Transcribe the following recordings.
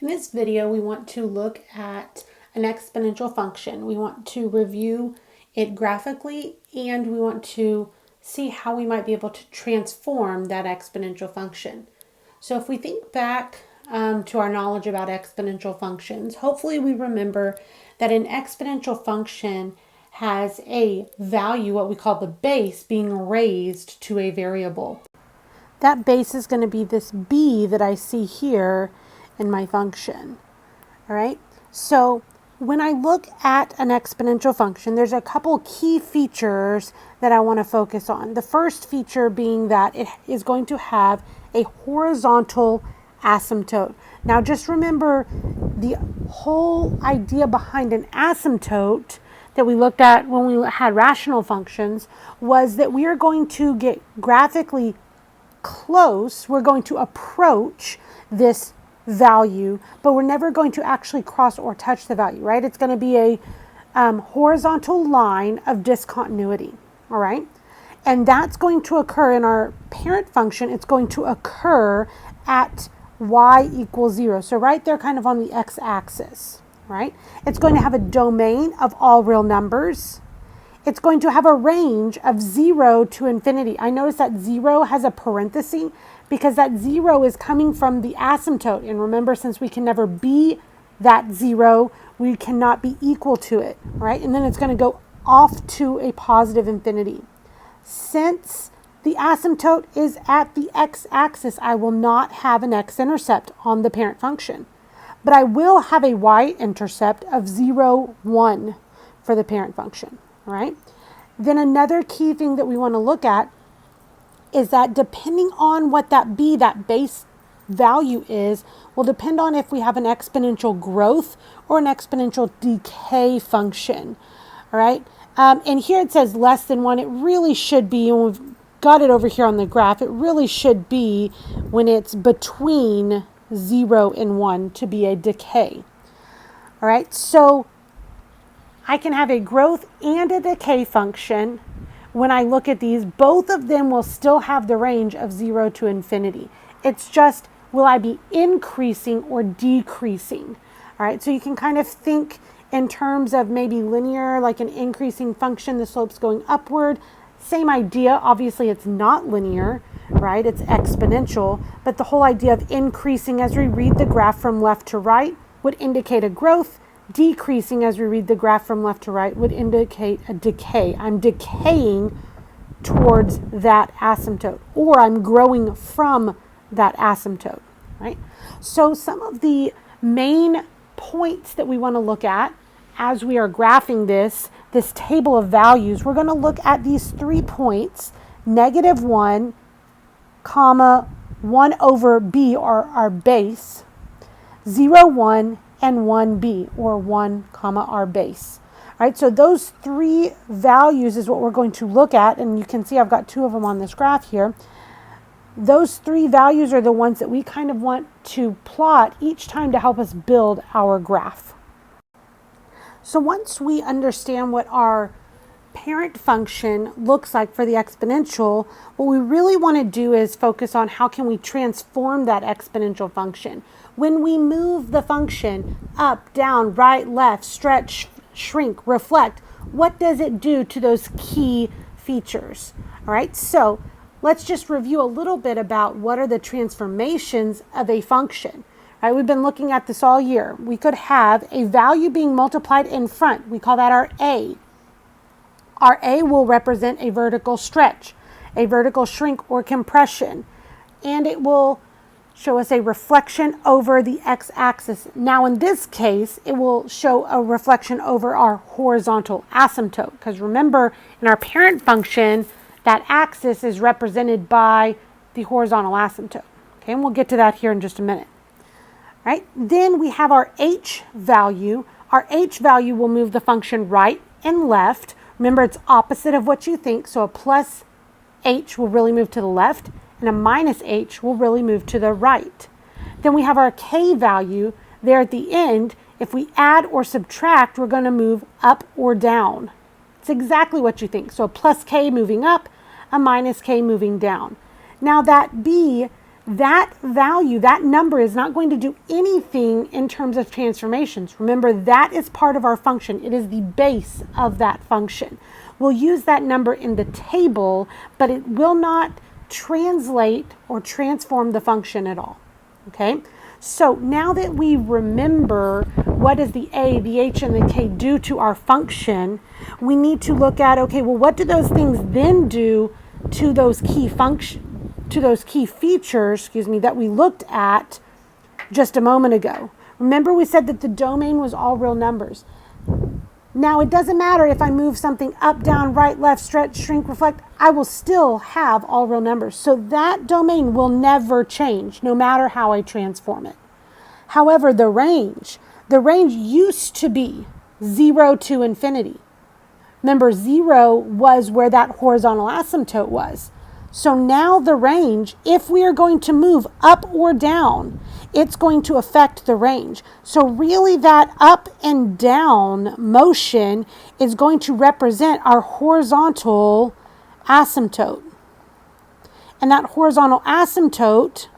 In this video, we want to look at an exponential function. We want to review it graphically, and we want to see how we might be able to transform that exponential function. So if we think back to our knowledge about exponential functions, hopefully we remember that an exponential function has a value, what we call the base, being raised to a variable. That base is going to be this b that I see here in my function. All right, so when I look at an exponential function, there's a couple key features that I want to focus on. The first feature being that it is going to have a horizontal asymptote. Now just remember, the whole idea behind an asymptote that we looked at when we had rational functions was that we are going to get graphically close, we're going to approach this value, but we're never going to actually cross or touch the value, right? It's going to be a horizontal line of discontinuity, all right? And that's going to occur in our parent function. It's going to occur at y equals 0. So right there kind of on the x-axis, right? It's going to have a domain of all real numbers. It's going to have a range of 0 to infinity. I notice that 0 has a parenthesis because that 0 is coming from the asymptote. And remember, since we can never be that 0, we cannot be equal to it, right? And then it's going to go off to a positive infinity. Since the asymptote is at the x-axis, I will not have an x-intercept on the parent function. But I will have a y-intercept of 0, 1 for the parent function. All right. Then another key thing that we want to look at is that depending on what that base value is, will depend on if we have an exponential growth or an exponential decay function. All right. And here it says less than 1. It really should be, and we've got it over here on the graph, it really should be when it's between 0 and 1 to be a decay. All right. So I can have a growth and a decay function. When I look at these, both of them will still have the range of 0 to infinity. It's just, will I be increasing or decreasing? All right, so you can kind of think in terms of maybe linear, like an increasing function, the slope's going upward. Same idea, obviously it's not linear, right? It's exponential, but the whole idea of increasing as we read the graph from left to right would indicate a growth. Decreasing as we read the graph from left to right would indicate a decay. I'm decaying towards that asymptote, or I'm growing from that asymptote, right? So some of the main points that we want to look at as we are graphing this table of values, we're going to look at these 3 points, -1, comma, 1 over b, or our base, 0, 1, and 1b, or 1 comma our base. All right, so those 3 values is what we're going to look at, and you can see I've got 2 of them on this graph here. Those 3 values are the ones that we kind of want to plot each time to help us build our graph. So once we understand what our parent function looks like for the exponential, what we really want to do is focus on how can we transform that exponential function. When we move the function up, down, right, left, stretch, shrink, reflect, what does it do to those key features? All right, so let's just review a little bit about what are the transformations of a function. All right, we've been looking at this all year. We could have a value being multiplied in front. We call that our a. Our a will represent a vertical stretch, a vertical shrink or compression, and it will show us a reflection over the x-axis. Now in this case, it will show a reflection over our horizontal asymptote, because remember, in our parent function, that axis is represented by the horizontal asymptote. Okay, and we'll get to that here in just a minute. All right, then we have our h value. Our h value will move the function right and left. Remember, it's opposite of what you think, so a plus h will really move to the left, and a minus h will really move to the right. Then we have our k value there at the end. If we add or subtract, we're going to move up or down. It's exactly what you think. So a plus k moving up, a minus k moving down. Now that b that value, that number is not going to do anything in terms of transformations. Remember, that is part of our function. It is the base of that function. We'll use that number in the table, but it will not translate or transform the function at all. Okay? So now that we remember what does the A, the H, and the K do to our function, we need to look at, okay, well, what do those things then do to those key features, that we looked at just a moment ago. Remember, we said that the domain was all real numbers. Now, it doesn't matter if I move something up, down, right, left, stretch, shrink, reflect, I will still have all real numbers. So that domain will never change, no matter how I transform it. However, the range used to be 0 to infinity. Remember, 0 was where that horizontal asymptote was. So now the range, if we are going to move up or down, it's going to affect the range. So really that up and down motion is going to represent our horizontal asymptote. And that horizontal asymptote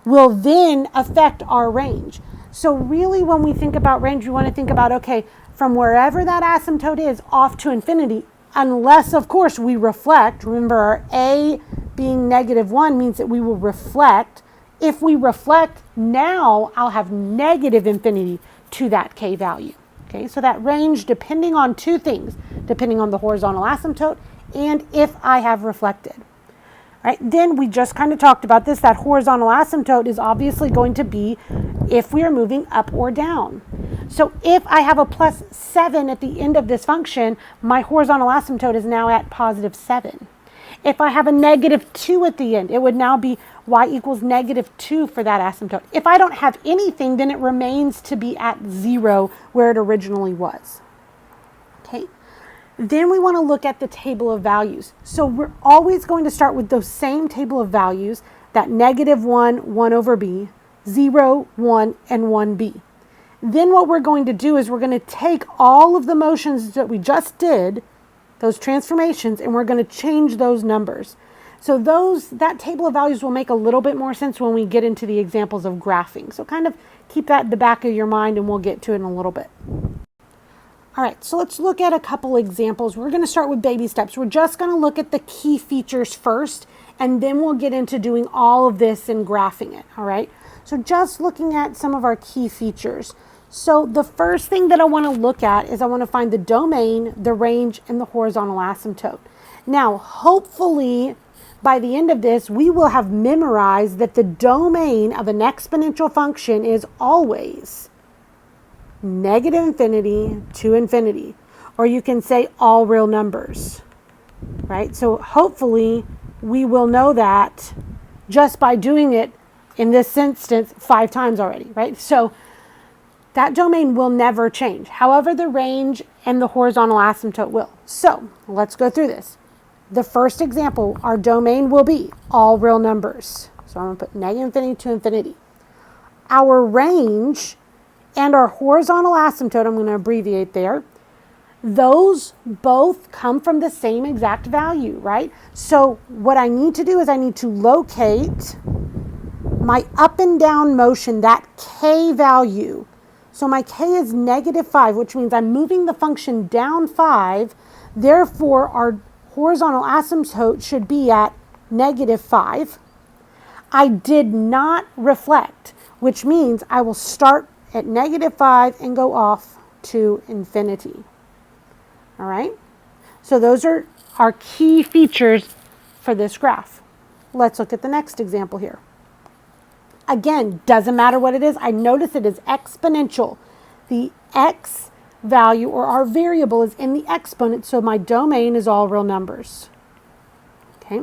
will then affect our range. So really when we think about range, we want to think about, okay, from wherever that asymptote is off to infinity, unless, of course, we reflect. Remember, our A being -1 means that we will reflect. If we reflect, now I'll have negative infinity to that K value. Okay, so that range, depending on two things, depending on the horizontal asymptote and if I have reflected. Right, then we just kind of talked about this, that horizontal asymptote is obviously going to be if we are moving up or down. So if I have a +7 at the end of this function, my horizontal asymptote is now at +7. If I have a -2 at the end, it would now be y equals -2 for that asymptote. If I don't have anything, then it remains to be at 0 where it originally was. Okay. Then we want to look at the table of values. So we're always going to start with those same table of values, that -1, 1 over b, 0, 1, and 1b. Then what we're going to do is we're going to take all of the motions that we just did, those transformations, and we're going to change those numbers. So that table of values will make a little bit more sense when we get into the examples of graphing. So kind of keep that in the back of your mind and we'll get to it in a little bit. All right, so let's look at a couple examples. We're going to start with baby steps. We're just going to look at the key features first, and then we'll get into doing all of this and graphing it, all right? So just looking at some of our key features. So the first thing that I want to look at is I want to find the domain, the range, and the horizontal asymptote. Now, hopefully, by the end of this, we will have memorized that the domain of an exponential function is always -infinity to infinity, or you can say all real numbers, right? So hopefully we will know that just by doing it in this instance 5 times already, right? So that domain will never change. However, the range and the horizontal asymptote will. So let's go through this. The first example, our domain will be all real numbers. So I'm going to put -infinity to infinity. Our range and our horizontal asymptote, I'm going to abbreviate there, those both come from the same exact value, right? So what I need to do is I need to locate my up and down motion, that K value. So my K is -5, which means I'm moving the function down 5. Therefore, our horizontal asymptote should be at -5. I did not reflect, which means I will start at -5 and go off to infinity. All right? So those are our key features for this graph. Let's look at the next example here. Again, doesn't matter what it is. I notice it is exponential. The x value, or our variable, is in the exponent, so my domain is all real numbers. Okay?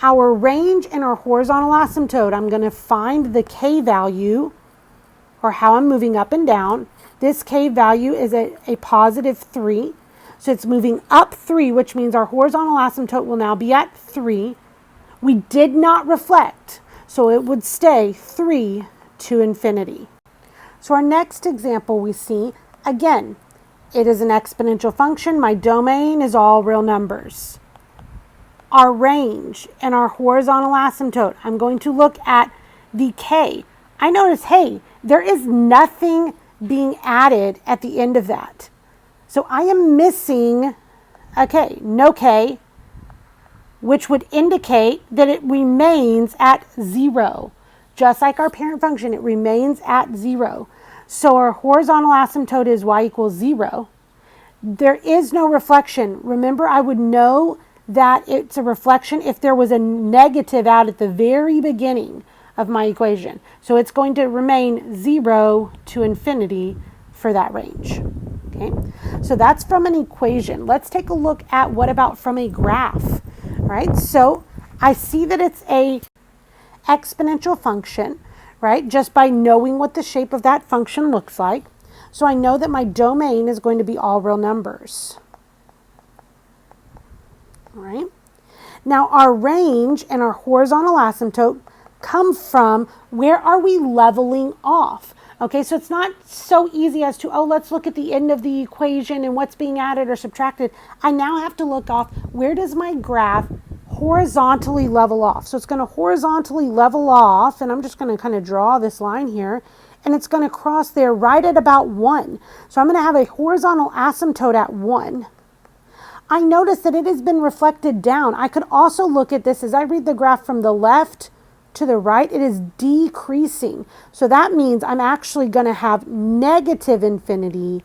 Our range and our horizontal asymptote, I'm going to find the K value, or how I'm moving up and down. This K value is a +3. So it's moving up 3, which means our horizontal asymptote will now be at 3. We did not reflect, so it would stay 3 to infinity. So our next example we see, again, it is an exponential function. My domain is all real numbers. our range and our horizontal asymptote, I'm going to look at the k. I notice, hey, there is nothing being added at the end of that. So I am missing a k, no k, which would indicate that it remains at 0. Just like our parent function, it remains at 0. So our horizontal asymptote is y equals 0. There is no reflection. Remember, I would know that it's a reflection if there was a negative out at the very beginning of my equation. So it's going to remain 0 to infinity for that range. Okay, so that's from an equation. Let's take a look at what about from a graph. Right, so I see that it's a exponential function, right, just by knowing what the shape of that function looks like. So I know that my domain is going to be all real numbers. All right. Now our range and our horizontal asymptote come from where are we leveling off? Okay, so it's not so easy as to, oh, let's look at the end of the equation and what's being added or subtracted. I now have to look off, where does my graph horizontally level off? So it's going to horizontally level off, and I'm just going to kind of draw this line here, and it's going to cross there right at about 1. So I'm going to have a horizontal asymptote at 1. I notice that it has been reflected down. I could also look at this as I read the graph from the left to the right, it is decreasing. So that means I'm actually going to have negative infinity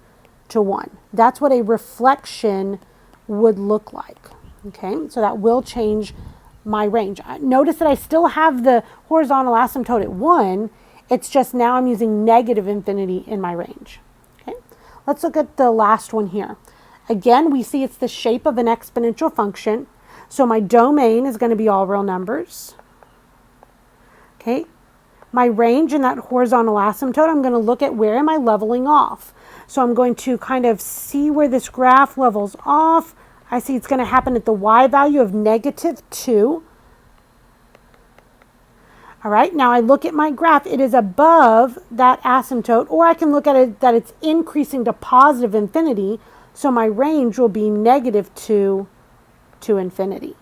to 1. That's what a reflection would look like. Okay, so that will change my range. Notice that I still have the horizontal asymptote at 1. It's just now I'm using negative infinity in my range. Okay, let's look at the last one here. Again, we see it's the shape of an exponential function. So my domain is going to be all real numbers. Okay, my range in that horizontal asymptote, I'm going to look at where am I leveling off. So I'm going to kind of see where this graph levels off. I see it's going to happen at the y value of -2. All right, now I look at my graph. It is above that asymptote, or I can look at it that it's increasing to positive infinity. So my range will be -2 to infinity.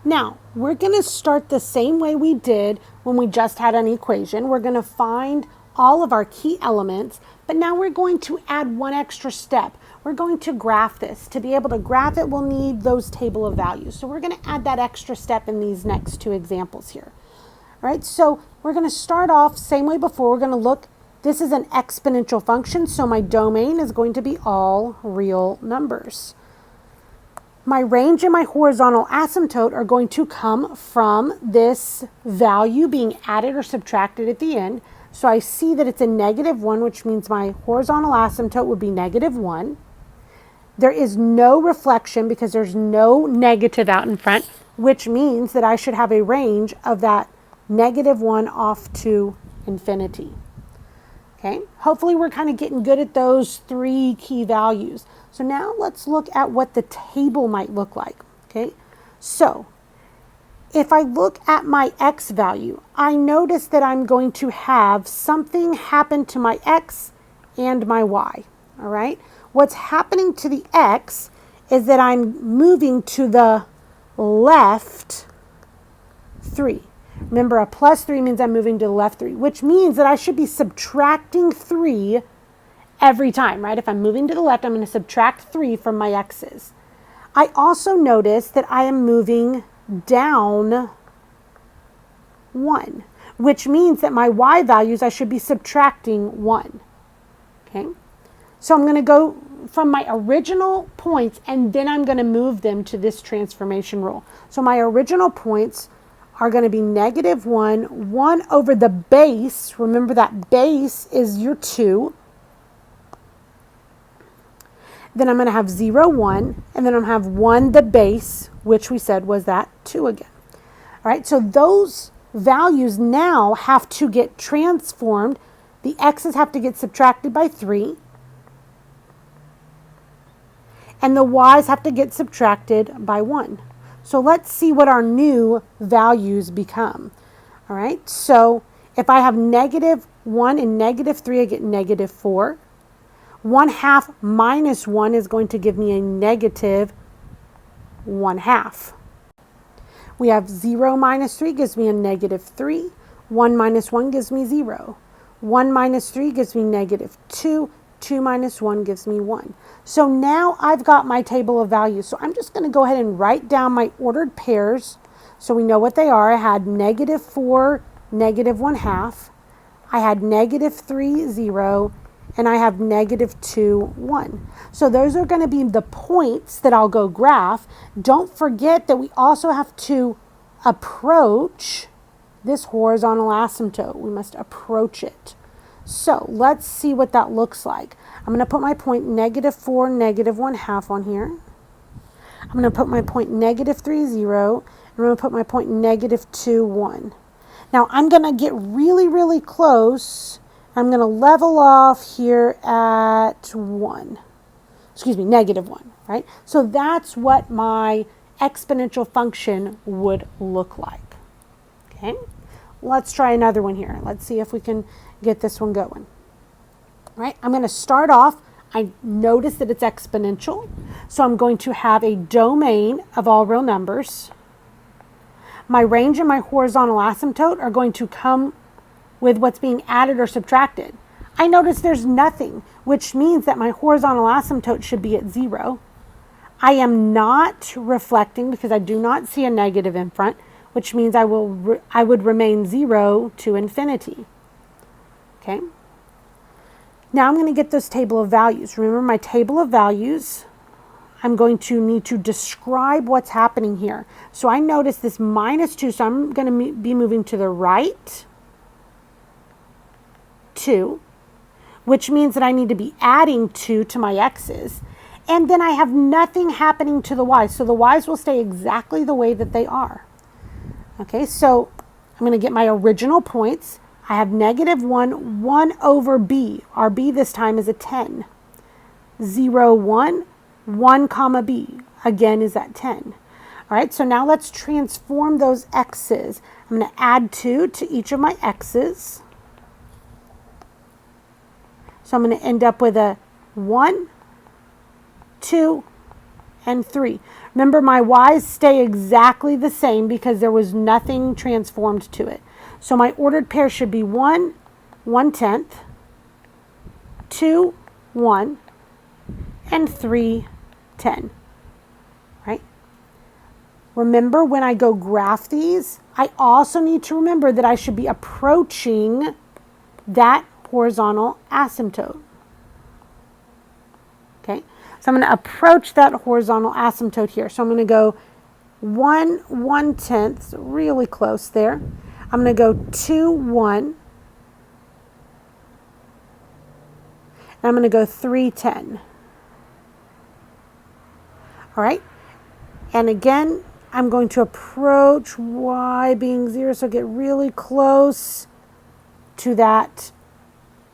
Now, we're going to start the same way we did when we just had an equation. We're going to find all of our key elements, but now we're going to add one extra step. We're going to graph this. To be able to graph it, we'll need those table of values. So we're going to add that extra step in these next two examples here. All right, so we're going to start off same way before. We're going to look, this is an exponential function, so my domain is going to be all real numbers. My range and my horizontal asymptote are going to come from this value being added or subtracted at the end. So I see that it's a -1, which means my horizontal asymptote would be -1. There is no reflection because there's no negative out in front, which means that I should have a range of that -1 off to infinity. Okay, hopefully we're kind of getting good at those three key values. So now let's look at what the table might look like. Okay, so if I look at my x value, I notice that I'm going to have something happen to my x and my y. All right, what's happening to the x is that I'm moving to the left 3. Remember, a +3 means I'm moving to the left 3, which means that I should be subtracting 3 every time, right? If I'm moving to the left, I'm going to subtract 3 from my x's. I also notice that I am moving down 1, which means that my y values, I should be subtracting 1. Okay? So I'm going to go from my original points, and then I'm going to move them to this transformation rule. So my original points are going to be -1, 1 over the base. Remember that base is your 2. Then I'm going to have 0, 1, and then I'm going to have 1 the base, which we said was that 2 again. All right, so those values now have to get transformed. The x's have to get subtracted by 3, and the y's have to get subtracted by 1. So let's see what our new values become. All right, so if I have -1 and -3, I get -4. 1/2 - 1 is going to give me a -1/2. We have 0 minus 3 gives me a negative 3. 1 minus 1 gives me 0. 1 minus 3 gives me negative 2. 2 minus 1 gives me 1. So now I've got my table of values. So I'm just going to go ahead and write down my ordered pairs so we know what they are. I had negative 4, negative 1/2. I had negative 3, 0. And I have negative 2, 1. So those are going to be the points that I'll go graph. Don't forget that we also have to approach this horizontal asymptote. We must approach it. So let's see what that looks like. I'm going to put my point negative 4, negative 1/2 on here. I'm going to put my point negative 3, 0. And I'm going to put my point negative 2, 1. Now I'm going to get really, really close. I'm going to level off here at 1. Excuse me, negative 1, right? So that's what my exponential function would look like. Okay, let's try another one here. Let's see if we can get this one going. All right, I'm going to start off. I notice that it's exponential, so I'm going to have a domain of all real numbers. My range and my horizontal asymptote are going to come with what's being added or subtracted. I notice there's nothing, which means that my horizontal asymptote should be at 0. I am not reflecting because I do not see a negative in front, which means I would remain 0 to infinity. Okay. Now I'm going to get this table of values. Remember my table of values, I'm going to need to describe what's happening here. So I notice this minus 2, so I'm going to be moving to the right 2, which means that I need to be adding 2 to my x's. And then I have nothing happening to the y's. So the y's will stay exactly the way that they are. Okay, so I'm going to get my original points. I have negative 1, 1 over b. Our b this time is a 10. 0, 1, 1 comma b. Again is at 10. All right, so now let's transform those x's. I'm going to add 2 to each of my x's. So I'm going to end up with a 1, 2, and 3. Remember, my y's stay exactly the same because there was nothing transformed to it. So my ordered pair should be 1, 1/10, 2, 1, and 3, 10. Right? Remember, when I go graph these, I also need to remember that I should be approaching that horizontal asymptote. Okay, so I'm going to approach that horizontal asymptote here. So I'm going to go 1, 1/10, really close there. I'm going to go 2, 1. And I'm going to go 3, 10. All right, and again, I'm going to approach y being 0, so get really close to that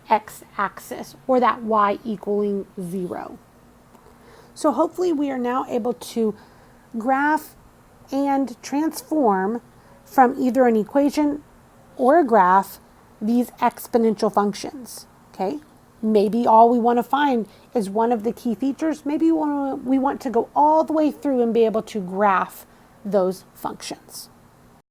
x-axis, or that y equaling 0. So hopefully we are now able to graph and transform from either an equation or a graph these exponential functions. Okay, maybe all we want to find is one of the key features. Maybe we want to go all the way through and be able to graph those functions.